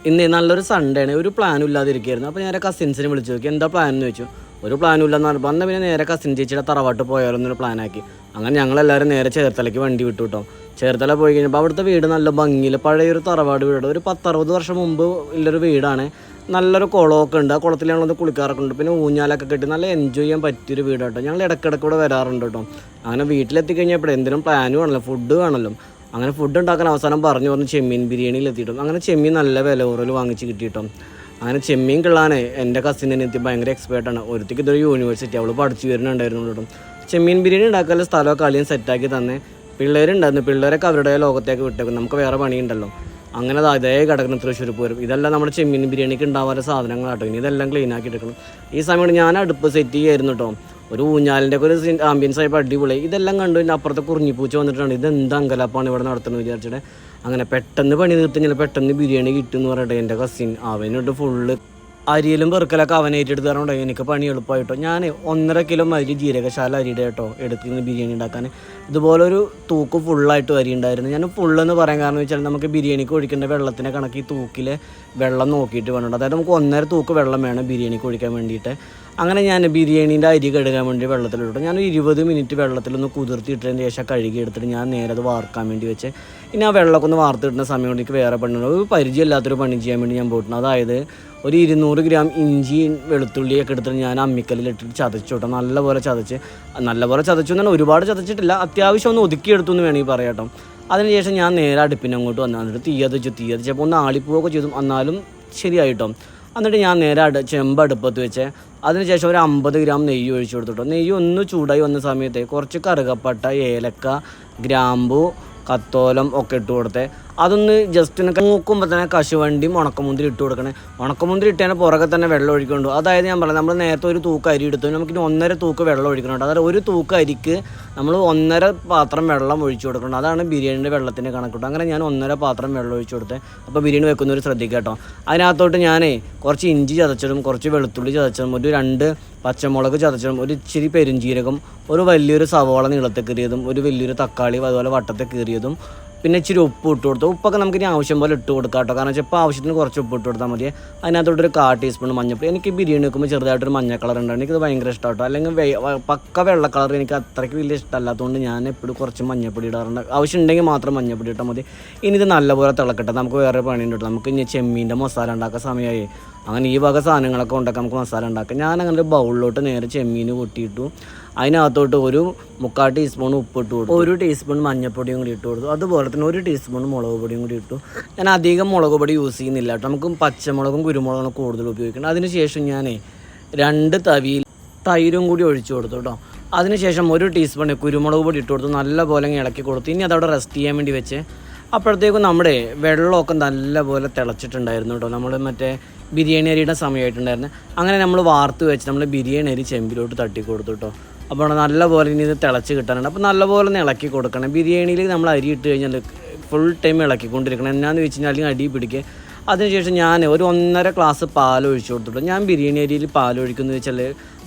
ഇന്ന് നല്ലൊരു സൺഡേ ആണ്. ഒരു പ്ലാനും ഇല്ലാതിരിക്കുകയായിരുന്നു. അപ്പോൾ ഞാൻ കസിൻസിനെ വിളിച്ചു നോക്കി, എന്താ പ്ലാൻ എന്ന് ചോദിച്ചു. ഒരു പ്ലാനും ഇല്ലെന്ന് പറഞ്ഞപ്പോൾ അന്ന് പിന്നെ നേരെ കസിൻ ചേച്ചിയുടെ തറവാട്ട് പോയാലൊന്നൊരു പ്ലാനാക്കി. അങ്ങനെ ഞങ്ങളെല്ലാവരും നേരെ ചേർത്തലയ്ക്ക് വണ്ടി വിട്ടു കേട്ടോ. ചേർത്തല പോയി കഴിഞ്ഞപ്പോൾ അവിടുത്തെ വീട് നല്ല ഭംഗിയിൽ പഴയൊരു തറവാട് വീട്, ഒരു 10-60 വർഷം മുമ്പ് ഉള്ളൊരു വീടാണ്. നല്ലൊരു കുളമൊക്കെ ഉണ്ട്, ആ കുളത്തിൽ ഞങ്ങളൊന്ന് കുളിക്കാറൊക്കെ ഉണ്ട്. പിന്നെ ഊഞ്ഞാലൊക്കെ കെട്ടി നല്ല എൻജോയ് ചെയ്യാൻ പറ്റിയൊരു വീട് കേട്ടോ. ഞങ്ങൾ ഇടയ്ക്കിടയ്ക്ക് ഇവിടെ വരാറുണ്ട് കേട്ടോ. അങ്ങനെ വീട്ടിലെത്തിക്കഴിഞ്ഞപ്പോൾ എന്തിനും പ്ലാനും വേണമല്ലോ, ഫുഡ് വേണമല്ലോ. അങ്ങനെ ഫുഡ് ഉണ്ടാക്കാൻ അവസാനം പറഞ്ഞു ചെമ്മീൻ ബിരിയാണിയിൽ എത്തിയിട്ടും. അങ്ങനെ ചെമ്മീൻ നല്ല വില കുറവിൽ വാങ്ങിച്ച് കിട്ടിയിട്ടും. അങ്ങനെ ചെമ്മീൻ കിള്ളാനേ എൻ്റെ കസിനെ എത്തി ഭയങ്കര എക്സ്പേർട്ടാണ്. ഒരുത്തിക്ക് ഇതൊരു യൂണിവേഴ്സിറ്റി, അവൾ പഠിച്ചു വരുന്നുണ്ടായിരുന്നു കേട്ടോ. ചെമ്മീൻ ബിരിയാണി ഉണ്ടാക്കാനുള്ള സ്ഥലമൊക്കെ കളിയും സെറ്റാക്കി തന്നെ. പിള്ളേരുണ്ടായിരുന്നു, പിള്ളേരൊക്കെ അവരുടെ ലോകത്തേക്ക് വിട്ടേക്കും, നമുക്ക് വേറെ പണിയുണ്ടല്ലോ. അങ്ങനെ അതേ കിടക്കണം തൃശ്ശൂർ പൂരം. ഇതെല്ലാം നമ്മുടെ ചെമ്മീൻ ബിരിയാണിക്ക് ഉണ്ടാവാത്ത സാധനങ്ങളാട്ടോ. ഇനി ഇതെല്ലാം ക്ലീൻ ആക്കി എടുക്കണം. ഈ സമയത്ത് ഞാൻ അടുപ്പ് സെറ്റ് ചെയ്യായിരുന്നു കേട്ടോ. ഒരു ഊഞ്ഞാലിൻ്റെ ഒക്കെ ഒരു ആംബിയൻസ് ആയപ്പോൾ അടിപൊളി. ഇതെല്ലാം കണ്ടു എൻ്റെ അപ്പുറത്തെ കുറിഞ്ഞിപ്പൂച്ച വന്നിട്ടാണ് ഇതെന്താ അങ്കലാപ്പാണ് ഇവിടെ നടത്തുന്നത് വിചാരിച്ചിട്ട്. അങ്ങനെ പെട്ടെന്ന് പണി നിർത്തിഞ്ഞാൽ പെട്ടെന്ന് ബിരിയാണി കിട്ടുമെന്ന് പറയട്ടെ. എൻ്റെ കസിൻ അവനോട്ട് ഫുള്ള് അരിയിലും പെറുക്കലൊക്കെ അവൻ ഏറ്റെടുത്ത് തരണോ. എനിക്ക് പണി എളുപ്പമായിട്ടോ. ഞാൻ 1.5 കിലോ അരി ജീരകശാല അരിയുടെ കേട്ടോ എടുത്തിരുന്ന് ബിരിയാണി ഉണ്ടാക്കാൻ. ഇതുപോലൊരു തൂക്ക് ഫുള്ളായിട്ട് അരി ഉണ്ടായിരുന്നു. ഞാൻ ഫുള്ളെന്ന് പറയാൻ കാരണം വെച്ചാൽ നമുക്ക് ബിരിയാണിക്ക് ഒഴിക്കേണ്ട വെള്ളത്തിനെ കണക്ക് ഈ തൂക്കിലെ വെള്ളം നോക്കിയിട്ട് വേണം. അതായത് നമുക്ക് 1.5 തൂക്ക് വെള്ളം വേണം ബിരിയാണിക്ക് ഒഴിക്കാൻ വേണ്ടിയിട്ട്. അങ്ങനെ ഞാൻ ബിരിയാണീൻ്റെ അരി കഴുകാൻ വേണ്ടി വെള്ളത്തിലിട്ടു. ഞാൻ 20 മിനിറ്റ് വെള്ളത്തിലൊന്ന് കുതിർത്തിയിട്ടതിന് ശേഷം കഴുകി എടുത്തിട്ട് ഞാൻ നേരെ അത് വാർക്കാൻ വേണ്ടി വെച്ച്. ഇനി ആ വെള്ളമൊക്കെ ഒന്ന് വാർത്തിടുന്ന സമയം കൊണ്ട് എനിക്ക് വേറെ പണിയുണ്ട്. ഒരു പരിചയമില്ലാത്തൊരു പണി ചെയ്യാൻ വേണ്ടി ഞാൻ പോയിട്ടുണ്ട്. അതായത് ഒരു 200 ഗ്രാം ഇഞ്ചി വെളുത്തുള്ളിയൊക്കെ എടുത്തിട്ട് ഞാൻ അമ്മിക്കല്ലിലിട്ടിട്ട് ചതച്ചു കേട്ടോ. നല്ലപോലെ ചതച്ച് എന്നാണ്, ഒരുപാട് ചതച്ചിട്ടില്ല, അത്യാവശ്യം ഒന്ന് ഒതുക്കിയെടുത്തു എന്ന് വേണമെങ്കിൽ പറയാം കേട്ടോ. അതിനുശേഷം ഞാൻ നേരെ അടുപ്പിന് അങ്ങോട്ട് വന്നിട്ട് തീയതിച്ചപ്പോൾ ഒന്ന് ആളിപ്പോവൊക്കെ ചെയ്തു, എന്നാലും ശരിയായിട്ടോ. എന്നിട്ട് ഞാൻ നേരെ ചെമ്പ് അടുപ്പത്ത് വെച്ച് അതിനുശേഷം ഒരു 50 ഗ്രാം നെയ്യ് ഒഴിച്ചു കൊടുത്തിട്ടോ. നെയ്യ് ഒന്ന് ചൂടായി വന്ന സമയത്ത് കുറച്ച് കറുകപ്പട്ട, ഏലക്ക, ഗ്രാമ്പു, കത്തോലം ഒക്കെ ഇട്ട് കൊടുത്തേ. അതൊന്ന് ജസ്റ്റ് ഒന്ന് നോക്കുമ്പോൾ തന്നെ കശുവണ്ടിയും ഉണക്കമുന്തിരി ഇട്ട് കൊടുക്കണേ. ഉണക്കമുന്തിരി ഇട്ടതിന് പുറകെ തന്നെ വെള്ളം ഒഴിക്കുന്നുണ്ട്. അതായത് ഞാൻ പറയാം, നമ്മൾ നേരത്തെ ഒരു തൂക്ക് അരി എടുത്തു, നമുക്കിനി 1.5 തൂക്ക് വെള്ളം ഒഴിക്കുന്നുണ്ട്. അതായത് ഒരു തൂക്ക് അരിക്ക് നമ്മൾ 1.5 പാത്രം വെള്ളം ഒഴിച്ചു കൊടുക്കണം. അതാണ് ബിരിയാണിയുടെ വെള്ളത്തിൻ്റെ കണക്കിട്ടു. അങ്ങനെ ഞാൻ 1.5 പാത്രം വെള്ളം ഒഴിച്ചു കൊടുത്തേ. അപ്പോൾ ബിരിയാണി വെക്കുന്നവർ ശ്രദ്ധിക്കുക കേട്ടോ. അതിനകത്തോട്ട് ഞാൻ കുറച്ച് ഇഞ്ചി ചതച്ചതും കുറച്ച് വെളുത്തുള്ളി ചതച്ചതും ഒരു 2 പച്ചമുളക് ചതച്ചതും ഒരു ഇച്ചിരി പെരുംജീരകം, ഒരു വലിയൊരു സവോള നീളത്തിൽ കീറിയതും, ഒരു വലിയൊരു തക്കാളി അതുപോലെ വട്ടത്തിൽ കീറിയതും, പിന്നെ ഇച്ചിരി ഉപ്പ് ഇട്ട് കൊടുത്തു. ഉപ്പൊക്കെ നമുക്ക് ഇനി ആവശ്യം പോലെ ഇട്ട് കൊടുക്കാം കേട്ടോ. കാരണം വെച്ചാൽ ഇപ്പോൾ ആവശ്യത്തിന് കുറച്ച് ഉപ്പ് ഇട്ട് കൊടുത്താൽ മതി. അതിനകത്തോട്ടൊരു 1/4 ടീസ്പൂൺ മഞ്ഞൾപ്പൊടി. എനിക്ക് ബിരിയാണി വെക്കുമ്പോൾ ചെറുതായിട്ടൊരു മഞ്ഞ കളർ ഉണ്ടാവും, എനിക്കത് ഭയങ്കര ഇഷ്ടം കേട്ടോ. അല്ലെങ്കിൽ പക്ക വെള്ള കളർ എനിക്ക് അത്രയ്ക്ക് വലിയ ഇഷ്ടമല്ലാത്തതുകൊണ്ട് ഞാൻ എപ്പോഴും കുറച്ച് മഞ്ഞൾപ്പൊടി ഇടാറുണ്ട്. ആവശ്യം ഉണ്ടെങ്കിൽ മാത്രം മഞ്ഞൾപ്പൊടി ഇട്ടാൽ മതി. ഇനി ഇത് നല്ലപോലെ തിളക്കട്ടെ, നമുക്ക് വേറെ പണിയുണ്ട് കേട്ടോ. നമുക്ക് ഇനി ചെമ്മീൻ്റെ മസാല ഉണ്ടാക്കാൻ സമയമായി. അങ്ങനെ ഈ വക സാധനങ്ങളൊക്കെ ഉണ്ടാക്കാം, നമുക്ക് മസാല ഉണ്ടാക്കാം. ഞാൻ അങ്ങനെ ഒരു ബൗളിലോട്ട് നേരെ ചെമ്മീൻ കൊട്ടിയിട്ടു. അതിനകത്തോട്ട് ഒരു 3/4 ടീസ്പൂൺ ഉപ്പ് ഇട്ട് കൊടുത്തു, 1 ടീസ്പൂൺ മഞ്ഞൾപ്പൊടിയും കൂടി ഇട്ട് കൊടുത്തു. അതുപോലെ തന്നെ 1 ടീസ്പൂൺ മുളക് പൊടിയും കൂടി ഇട്ടു. ഞാൻ അധികം മുളക് പൊടി യൂസ് ചെയ്യുന്നില്ല കേട്ടോ. നമുക്ക് പച്ചമുളകും കുരുമുളകും കൂടുതൽ ഉപയോഗിക്കണം. അതിനുശേഷം ഞാൻ 2 തവിയിൽ തൈരും കൂടി ഒഴിച്ചു കൊടുത്തു കേട്ടോ. അതിനുശേഷം 1 ടീസ്പൂൺ കുരുമുളക് പൊടി ഇട്ട് കൊടുത്തു, നല്ലപോലെ ഇളക്കി കൊടുത്തു. ഇനി അതവിടെ റെസ്റ്റ് ചെയ്യാൻ വേണ്ടി വെച്ച് അപ്പോഴത്തേക്കും നമ്മുടെ വെള്ളമൊക്കെ നല്ലപോലെ തിളച്ചിട്ടുണ്ടായിരുന്നു കേട്ടോ. നമ്മൾ മറ്റേ ബിരിയാണി അരിയുടെ സമയമായിട്ടുണ്ടായിരുന്നു. അങ്ങനെ നമ്മൾ വാർത്ത് വെച്ച് നമ്മൾ ബിരിയാണി അരി ചെമ്പിലോട്ട് തട്ടി കൊടുത്തു കേട്ടോ. അപ്പോൾ നല്ലപോലെ ഇനി ഇത് തിളച്ച് കിട്ടാനുണ്ട്. അപ്പോൾ നല്ലപോലെ ഒന്ന് ഇളക്കി കൊടുക്കണം. ബിരിയാണിയിൽ നമ്മൾ അരി ഇട്ട് കഴിഞ്ഞാൽ ഫുൾ ടൈം ഇളക്കിക്കൊണ്ടിരിക്കണം. എന്നാന്ന് വെച്ച് കഴിഞ്ഞാൽ അടി പിടിക്കുക. അതിനുശേഷം ഞാൻ ഒരു 1.5 ഗ്ലാസ് പാൽ ഒഴിച്ചു കൊടുത്തിട്ടു. ഞാൻ ബിരിയാണി അരിയിൽ പാൽ ഒഴിക്കുന്നത് വെച്ചാൽ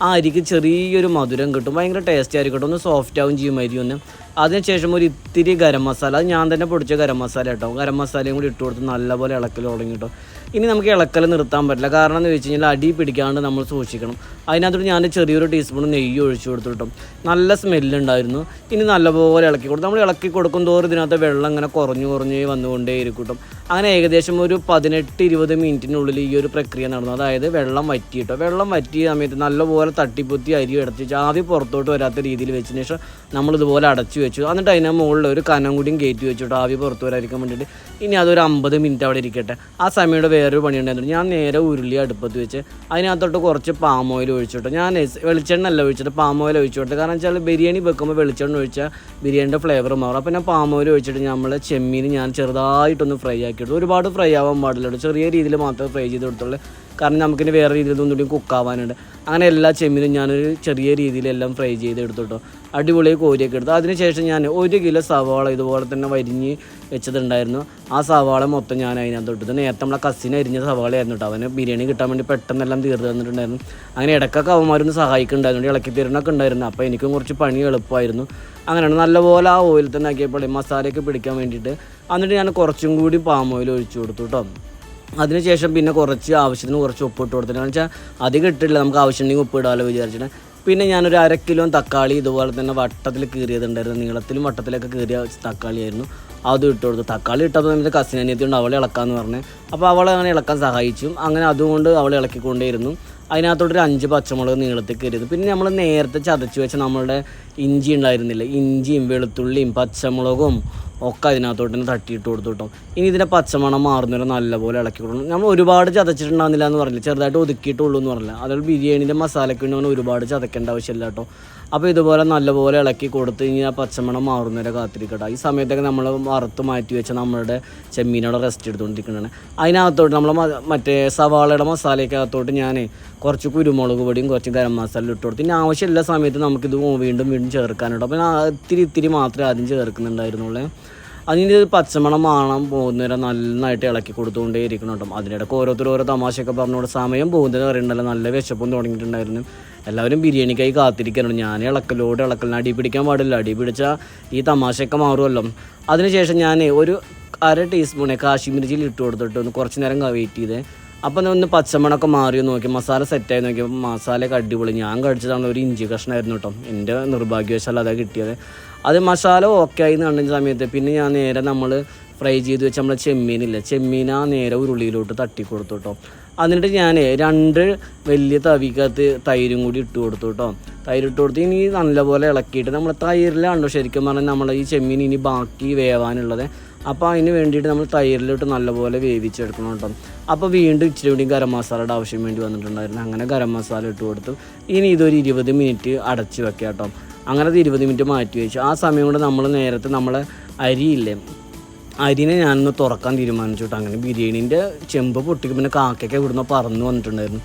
ആ അരിക്ക് ചെറിയൊരു മധുരം കിട്ടും, ഭയങ്കര ടേസ്റ്റ് ആയിരിക്കും കേട്ടോ. ഒന്ന് സോഫ്റ്റ് ആവും ചെയ്യും അരി ഒന്ന്. അതിനുശേഷം ഒരു ഇത്തിരി ഗരം മസാല, അത് ഞാൻ തന്നെ പൊടിച്ച ഗരം മസാല കേട്ടോ. ഗരം മസാലയും കൂടി ഇട്ട് കൊടുത്ത് നല്ലപോലെ ഇളക്കൽ തുടങ്ങി കേട്ടോ. ഇനി നമുക്ക് ഇളക്കൽ നിർത്താൻ പറ്റില്ല, കാരണം എന്ന് വെച്ച് കഴിഞ്ഞാൽ അടി പിടിക്കാണ്ട് നമ്മൾ സൂക്ഷിക്കണം. അതിനകത്തോട്ട് ഞാൻ ചെറിയൊരു ടീസ്പൂൺ നെയ്യ് ഒഴിച്ചു കൊടുത്തു കേട്ടോ. നല്ല സ്മെല്ലുണ്ടായിരുന്നു. ഇനി നല്ലപോലെ ഇളക്കി കൊടുത്തു. നമ്മൾ ഇളക്കി കൊടുക്കും തോറും ഇതിനകത്ത് വെള്ളം ഇങ്ങനെ കുറഞ്ഞു വന്നുകൊണ്ടേ ഇരിക്കും കേട്ടോ. അങ്ങനെ ഏകദേശം ഒരു 18-20 മിനിറ്റിനുള്ളിൽ ഈ ഒരു പ്രക്രിയ നടന്നു. അതായത് വെള്ളം വറ്റി കേട്ടോ. വെള്ളം വറ്റിയ സമയത്ത് നല്ലപോലെ തട്ടിപ്പൊത്തി അരി എടുത്ത് ആദ്യം പുറത്തോട്ട് വരാത്ത രീതിയിൽ വെച്ചതിന് ശേഷം നമ്മളിതുപോലെ അടച്ചു വെച്ചു. എന്നിട്ട് അതിന് മുകളിൽ ഒരു കനം കൂടിയും കയറ്റി വെച്ചിട്ട് ആവി പുറത്ത് വരാതിരിക്കാൻ വേണ്ടിയിട്ട്. ഇനി അതൊരു 50 മിനിറ്റ് അവിടെ ഇരിക്കട്ടെ. ആ സമയത്ത് വേറൊരു പണി ഉണ്ടായിരുന്നു. ഞാൻ നേരെ ഉരുളി അടുപ്പത്ത് വെച്ച് അതിനകത്തോട്ട് കുറച്ച് പാം ഓയിൽ ഒഴിച്ചിട്ട്, ഞാൻ വെളിച്ചെണ്ണ അല്ല ഒഴിച്ചിട്ട് പാം ഓയിൽ ഒഴിച്ചു കൊടുത്തു. കാരണം വെച്ചാൽ ബിരിയാണി വെക്കുമ്പോൾ വെളിച്ചെണ്ണ ഒഴിച്ചാൽ ബിരിയാണിയുടെ ഫ്ലേവർ മാറും. അപ്പോൾ ഞാൻ പാം ഓയിൽ ഒഴിച്ചിട്ട് നമ്മൾ ചെമ്മീൻ ഞാൻ ചെറുതായിട്ടൊന്ന് ഫ്രൈ ആക്കി എടുത്തു. ഒരുപാട് ഫ്രൈ ആവാൻ പാടില്ല, ചെറിയ രീതിയിൽ മാത്രമേ ഫ്രൈ ചെയ്ത് കൊടുത്തുള്ളൂ. കാരണം നമുക്കിനി വേറെ രീതിയിൽ ഒന്നുകൂടി കുക്കാവാനുണ്ട്. അങ്ങനെ എല്ലാ ചെമ്മീനും ഞാനൊരു ചെറിയ രീതിയിലെല്ലാം ഫ്രൈ ചെയ്ത് എടുത്തിട്ടോ. അടിപൊളി കോരിയൊക്കെ എടുത്തു. അതിനുശേഷം ഞാൻ 1 കിലോ സവാള ഇതുപോലെ തന്നെ വരിഞ്ഞ് വെച്ചതുണ്ടായിരുന്നു. ആ സവാള മൊത്തം ഞാൻ അതിനകത്ത് ഇട്ടത്. നേരത്തെ നമ്മളെ കസിന് അരിഞ്ഞ സവാളയായിരുന്നു കേട്ടോ. അവന് ബിരിയാണി കിട്ടാൻ വേണ്ടി പെട്ടെന്നെല്ലാം തീർത്ത് തന്നിട്ടുണ്ടായിരുന്നു. അങ്ങനെ ഇടയ്ക്കൊക്കെ അവന്മാരൊന്ന് സഹായിക്കുന്നുണ്ടായിരുന്നു, ഇളക്കി തരുന്നൊക്കെ ഉണ്ടായിരുന്നു. അപ്പോൾ എനിക്കും കുറച്ച് പണി എളുപ്പമായിരുന്നു. അങ്ങനെയാണ് നല്ലപോലെ ആ ഓയിൽ തന്നെ ആക്കിയപ്പോൾ മസാലയൊക്കെ പിടിക്കാൻ വേണ്ടിയിട്ട്. എന്നിട്ട് ഞാൻ കുറച്ചും കൂടി പാം ഓയിൽ ഒഴിച്ചു കൊടുത്തു കേട്ടോ. അതിനുശേഷം പിന്നെ ആവശ്യത്തിന് കുറച്ച് ഉപ്പ് ഇട്ട് കൊടുത്തിട്ട് വെച്ചാൽ അധികം ഇട്ടില്ല, നമുക്ക് ആവശ്യമുണ്ടെങ്കിൽ ഉപ്പ് ഇടാമല്ലോ വിചാരിച്ചിട്ട്. പിന്നെ ഞാനൊരു 1/2 കിലോ തക്കാളി ഇതുപോലെ തന്നെ വട്ടത്തിൽ കീറിയതുണ്ടായിരുന്നു, നീളത്തിലും വട്ടത്തിലൊക്കെ കീറിയ തക്കാളിയായിരുന്നു, അതും ഇട്ട് കൊടുത്തു. തക്കാളി ഇട്ടപ്പോൾ നമ്മുടെ കസിൻ അനിയത്തിയുണ്ട്, അവളെ ഇളക്കാമെന്ന് പറഞ്ഞ്. അപ്പോൾ അവളെ അങ്ങനെ ഇളക്കാൻ സഹായിച്ചു. അങ്ങനെ അതുകൊണ്ട് അവളെ ഇളക്കിക്കൊണ്ടേയിരുന്നു. അതിനകത്തോട്ടൊരു 5 പച്ചമുളക് നീളത്തിൽ കയറിയത്. പിന്നെ നമ്മൾ നേരത്തെ ചതച്ച് വെച്ച നമ്മളുടെ ഇഞ്ചി ഉണ്ടായിരുന്നില്ല, ഇഞ്ചിയും വെളുത്തുള്ളിയും പച്ചമുളകും ഒക്കെ അതിനകത്തോട്ട് തന്നെ തട്ടിയിട്ട് കൊടുത്തു കേട്ടോ. ഇനി ഇതിൻ്റെ പച്ചമണം മാറുന്നവരെ നല്ലപോലെ ഇളക്കി കൊടുക്കണം. നമ്മൾ ഒരുപാട് ചതച്ചിട്ടുണ്ടാകുന്നില്ല എന്ന് പറഞ്ഞില്ല, ചെറുതായിട്ട് ഒതുക്കിയിട്ടുള്ളൂ എന്ന് പറഞ്ഞില്ല. അതുപോലെ ബിരിയാണീൻ്റെ മസാലയ്ക്ക് വേണ്ടി അങ്ങനെ ഒരുപാട് ചതക്കേണ്ട ആവശ്യമില്ല കേട്ടോ. അപ്പോൾ ഇതുപോലെ നല്ലപോലെ ഇളക്കി കൊടുത്ത് ഇനി ആ പച്ചമണം മാറുന്നവരെ കാത്തിരിക്കട്ടെ. ഈ സമയത്തൊക്കെ നമ്മൾ വറുത്ത് മാറ്റി വെച്ച നമ്മളുടെ ചെമ്മീനോടെ റെസ്റ്റ് എടുത്തുകൊണ്ടിരിക്കുന്നതാണ്. അതിനകത്തോട്ട് നമ്മൾ മറ്റേ സവാളയുടെ മസാലയ്ക്കകത്തോട്ട് ഞാൻ കുറച്ച് കുരുമുളക് പൊടിയും കുറച്ച് ഗരം മസാല ഇട്ട് കൊടുത്തു. ഇനി ആവശ്യമില്ല സമയത്ത് നമുക്കിത് വീണ്ടും ചേർക്കാനുണ്ട്. അപ്പോൾ ഞാൻ ഇത്തിരി മാത്രമേ ആദ്യം ചേർക്കുന്നുണ്ടായിരുന്നുള്ളൂ. അതിൻ്റെ പച്ചമണം പോകുന്നവരെ നന്നായിട്ട് ഇളക്കി കൊടുത്തുകൊണ്ടേ ഇരിക്കണം കേട്ടോ. അതിനിടയ്ക്ക് ഓരോ തമാശയൊക്കെ പറഞ്ഞുകൊണ്ട് സമയം പോകുന്നത് അറിയണ്ടല്ലോ, നല്ല വിശപ്പും തുടങ്ങിയിട്ടുണ്ടായിരുന്നു. എല്ലാവരും ബിരിയാണിക്കായി കാത്തിരിക്കാനുണ്ട്. ഞാൻ ഇളക്കലിന് അടി പിടിക്കാൻ പാടില്ല, അടി പിടിച്ചാൽ ഈ തമാശയൊക്കെ മാറുമല്ലോ. അതിനുശേഷം ഞാൻ ഒരു 1/2 ടീസ്പൂണെ കാശ്മീരി ചില്ലി ഇട്ട് കൊടുത്തിട്ട് ഒന്ന് കുറച്ച് നേരം വെയിറ്റ് ചെയ്തേ. അപ്പം ഒന്ന് പച്ചമണമൊക്കെ മാറി നോക്കി, മസാല സെറ്റായി നോക്കിയപ്പോൾ മസാലയൊക്കെ അടിപൊളി. ഞാൻ കഴിച്ചതാണ് ഒരു ഇഞ്ചി കഷ്ണമായിരുന്നു കേട്ടോ, എൻ്റെ നിർഭാഗ്യവശാൽ അതാണ് കിട്ടിയത്. അത് മസാല ഓക്കെ ആയി കണ്ട സമയത്ത് പിന്നെ ഞാൻ നേരെ നമ്മൾ ഫ്രൈ ചെയ്ത് വെച്ച് നമ്മളെ ചെമ്മീൻ നേരെ ഉരുളിയിലോട്ട് തട്ടി കൊടുത്തു കേട്ടോ. എന്നിട്ട് ഞാൻ 2 വലിയ തവിക്കകത്ത് തൈരും കൂടി ഇട്ട് കൊടുത്തു കേട്ടോ. തൈര് ഇട്ട് കൊടുത്ത് ഇനി നല്ലപോലെ ഇളക്കിയിട്ട് നമ്മൾ തൈരിലാണല്ലോ ശരിക്കും പറഞ്ഞാൽ നമ്മൾ ഈ ചെമ്മീൻ ഇനി ബാക്കി വേവാനുള്ളത്. അപ്പോൾ അതിന് വേണ്ടിയിട്ട് നമ്മൾ തൈരിലിട്ട് നല്ലപോലെ വേവിച്ചെടുക്കണം കേട്ടോ. അപ്പോൾ വീണ്ടും ഇച്ചിരി കൂടി ഗരം മസാലയുടെ ആവശ്യം വേണ്ടി വന്നിട്ടുണ്ടായിരുന്നു. അങ്ങനെ ഗരം മസാല ഇട്ട് കൊടുത്തു. ഇനി ഇതൊരു 20 മിനിറ്റ് അടച്ച് വെക്കാം കേട്ടോ. അങ്ങനെ 20 മിനിറ്റ് മാറ്റി വെച്ചു. ആ സമയം കൊണ്ട് നമ്മൾ നേരത്തെ നമ്മളെ അരിനെ ഞാനൊന്ന് തുറക്കാൻ തീരുമാനിച്ചു കേട്ടോ. അങ്ങനെ ബിരിയാണീൻ്റെ ചെമ്പ് പൊട്ടിക്കും പിന്നെ കാക്കയൊക്കെ ഇവിടുന്ന് പറന്ന് വന്നിട്ടുണ്ടായിരുന്നു.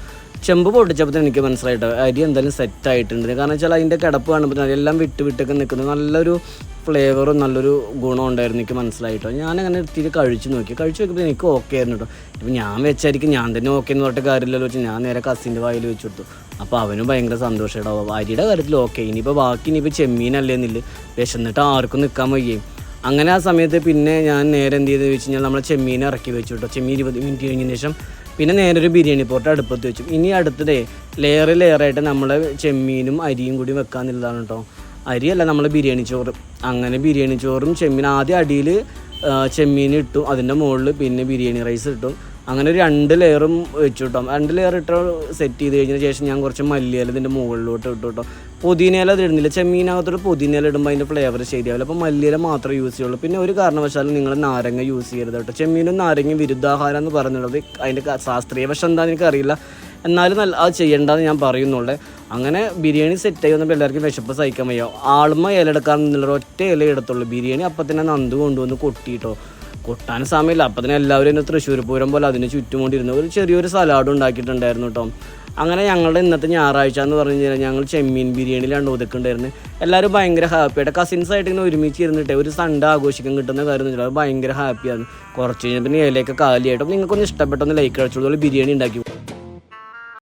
ചെമ്പ് പൊട്ടിച്ചപ്പോൾ എനിക്ക് മനസ്സിലായിട്ടോ അരി എന്തായാലും സെറ്റായിട്ടുണ്ട്. കാരണം വെച്ചാൽ അതിൻ്റെ കിടപ്പ് കാണുമ്പോൾ എല്ലാം വിട്ടൊക്കെ നിൽക്കുന്നത് നല്ലൊരു ഫ്ലേവറും നല്ലൊരു ഗുണം ഉണ്ടായിരുന്നു, എനിക്ക് മനസ്സിലായിട്ടോ. ഞാനങ്ങനെ ഇത്തിരി കഴിച്ച് നോക്കിയപ്പോൾ എനിക്ക് ഓക്കെ ആയിരുന്നു കേട്ടോ. ഇപ്പം ഞാൻ വെച്ചായിരിക്കും ഞാൻ തന്നെ ഓക്കെ എന്ന് പറഞ്ഞിട്ട് കാര്യമില്ലല്ലോ വെച്ചാൽ ഞാൻ നേരെ കസിൻ്റെ വായിൽ വെച്ച് കൊടുത്തു. അപ്പോൾ അവനും ഭയങ്കര സന്തോഷമായിട്ടോ. അരിയുടെ കാര്യത്തിൽ ഓക്കെ, ഇനിയിപ്പോൾ ചെമ്മീനല്ലേ എന്നില്ല, വിശന്നിട്ട് ആർക്കും നിൽക്കാൻ വയ്യേ. അങ്ങനെ ആ സമയത്ത് പിന്നെ ഞാൻ നേരെ എന്ത് ചെയ്തെന്ന് വെച്ച് കഴിഞ്ഞാൽ നമ്മളെ ചെമ്മീൻ ഇറക്കി വെച്ചു കേട്ടോ. ചെമ്മീൻ 20 മിനിറ്റ് കഴിഞ്ഞതിന് ശേഷം പിന്നെ നേരെ ഒരു ബിരിയാണി പോട്ട് അടുപ്പത്ത് വെച്ചു. ഇനി അടുത്തതേ ലെയറായിട്ട് നമ്മൾ ചെമ്മീനും അരിയും കൂടി വെക്കാമെന്നുള്ളതാണ് കേട്ടോ. അരിയല്ല നമ്മൾ ബിരിയാണി ചോറ്. അങ്ങനെ ബിരിയാണി ചോറും ചെമ്മീൻ ആദ്യം അടിയിൽ ചെമ്മീൻ ഇട്ടു, അതിൻ്റെ മുകളിൽ പിന്നെ ബിരിയാണി റൈസ് ഇട്ടു. അങ്ങനെ ഒരു 2 ലെയറും വെച്ചു കേട്ടോ. 2 ലെയർ ഇട്ട് സെറ്റ് ചെയ്ത് കഴിഞ്ഞതിന് ശേഷം ഞാൻ കുറച്ച് മല്ലിയില ഇതിൻ്റെ മുകളിലോട്ട് ഇട്ടു കേട്ടോ. പുതിനയില അത് ഇടുന്നില്ല, ചെമ്മീനകത്തോട് പുതിനയില ഇടുമ്പോൾ അതിൻ്റെ ഫ്ലേവർ ശരിയാവില്ല. അപ്പോൾ മല്ലിയില മാത്രമേ യൂസ് ചെയ്യുള്ളൂ. പിന്നെ ഒരു കാരണവശാലും നിങ്ങൾ നാരങ്ങ യൂസ് ചെയ്യരുത് കേട്ടോ. ചെമ്മീനും നാരങ്ങ വിരുദ്ധാഹാരം എന്ന് പറയുന്നത് അതിൻ്റെ ശാസ്ത്രീയ വശം എന്താണെന്ന് എനിക്കറിയില്ല, എന്നാലും അത് ചെയ്യേണ്ടതെന്ന് ഞാൻ പറയുന്നുള്ളൂ. അങ്ങനെ ബിരിയാണി സെറ്റായി വന്നപ്പോൾ എല്ലാവർക്കും വിശപ്പ് സഹിക്കാൻ വയ്യ. ആളുമ്മ ഇല എടുക്കാമെന്നുള്ള ഒറ്റ ഇല എടുത്തുള്ളൂ. ബിരിയാണി അപ്പം തന്നെ നന്ദു കൊണ്ടുവന്ന് കൊട്ടിയിട്ടോ. കൊട്ടാൻ സമയമില്ല, അപ്പം തന്നെ എല്ലാവരും എന്നെ തൃശ്ശൂർ പൂരം പോലെ അതിന് ചുറ്റുമുണ്ടിരുന്നു. ഒരു ചെറിയൊരു സലാഡ് ഉണ്ടാക്കിയിട്ടുണ്ടായിരുന്നു കേട്ടോ. അങ്ങനെ ഞങ്ങളുടെ ഇന്നത്തെ ഞായറാഴ്ച എന്ന് പറഞ്ഞു കഴിഞ്ഞാൽ ഞങ്ങൾ ചെമ്മീൻ ബിരിയാണിയിലാണ് ഒതുക്കുണ്ടായിരുന്നു. എല്ലാവരും ഭയങ്കര ഹാപ്പിയായിട്ട് കസിൻസായിട്ട് ഇങ്ങനെ ഒരുമിച്ച് ഇരുന്നിട്ട് ഒരു സൺഡേ ആഘോഷിക്കാൻ കിട്ടുന്ന കാര്യം എന്ന് വെച്ചാൽ ഭയങ്കര ഹാപ്പിയാണ്. കുറച്ച് കഴിഞ്ഞാൽ പിന്നെ ഇലയൊക്കെ കാലിയായിട്ട്. അപ്പോൾ നിങ്ങൾക്കൊന്ന് ഇഷ്ടപ്പെട്ടൊന്ന് ലൈക്ക് അടിച്ചോളൂ, ബിരിയാണി ഉണ്ടാക്കി.